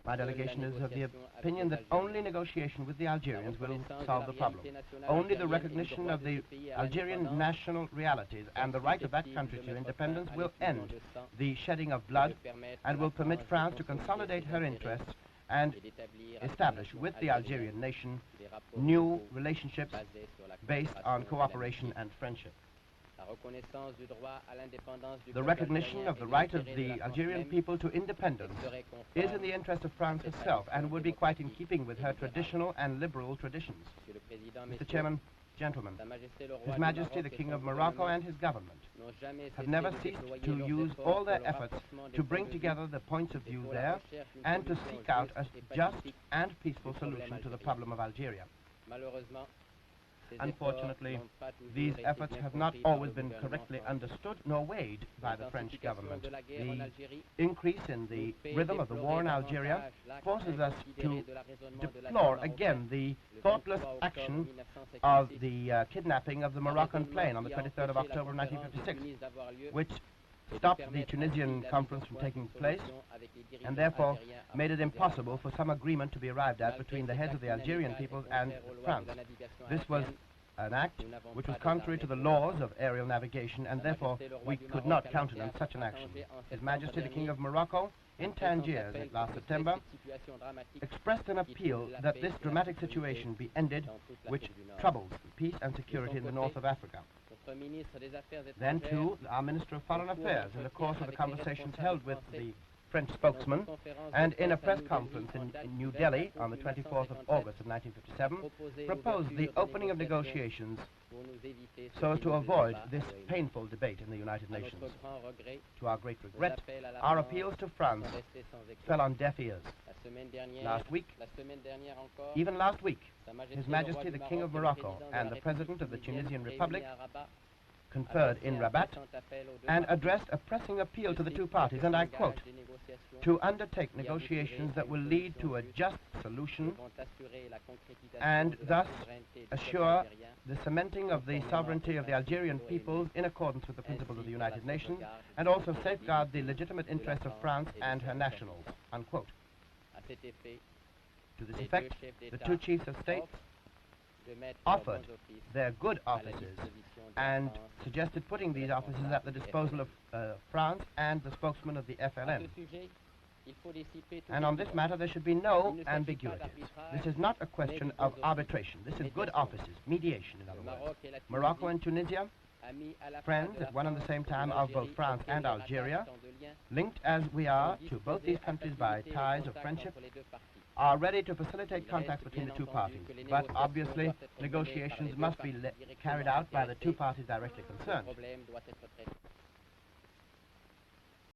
My delegation is of the opinion that only negotiation with the Algerians will solve the problem. Only the recognition of the Algerian national realities and the right of that country to independence will end the shedding of blood and will permit France to consolidate her interests and establish with the Algerian nation new relationships based on cooperation and friendship. The recognition of the right of the Algerian people to independence is in the interest of France herself and would be quite in keeping with her traditional and liberal traditions. Mr. Chairman, gentlemen, His Majesty the King of Morocco and his government have never ceased to use all their efforts to bring together the points of view there and to seek out a just and peaceful solution to the problem of Algeria. Unfortunately, these efforts have not always been correctly understood nor weighed by the French government. The increase in the rhythm of the war in Algeria forces us to deplore again the thoughtless action of the kidnapping of the Moroccan plane on the 23rd of October 1956, which stopped the Tunisian conference from taking place and therefore made it impossible for some agreement to be arrived at between the heads of the Algerian peoples and France. This was an act which was contrary to the laws of aerial navigation, and therefore we could not countenance such an action. His Majesty the King of Morocco, in Tangier last September, expressed an appeal that this dramatic situation be ended, which troubles peace and security in the north of Africa. Then, too, our Minister of Foreign Affairs, in the course of the conversations held with the French spokesman, and in a press conference in New Delhi on the 24th of August of 1957, proposed the opening of negotiations so as to avoid this painful debate in the United Nations. To our great regret, our appeals to France fell on deaf ears. Even last week, His Majesty the King of Morocco and the President of the Tunisian Republic conferred in Rabat and addressed a pressing appeal to the two parties, and I quote, to undertake negotiations that will lead to a just solution and thus assure the cementing of the sovereignty of the Algerian peoples in accordance with the principles of the United Nations, and also safeguard the legitimate interests of France and her nationals, unquote. To this effect, the two chiefs of state offered their good offices and suggested putting these offices at the disposal of France and the spokesman of the FLN. And on this matter there should be no ambiguities. This is not a question of arbitration. This is good offices, mediation in other words. Morocco and Tunisia, friends at one and the same time of both France and Algeria, linked as we are to both these countries by ties of friendship, are ready to facilitate contacts between the two parties, but obviously negotiations must be carried out by the two parties directly concerned.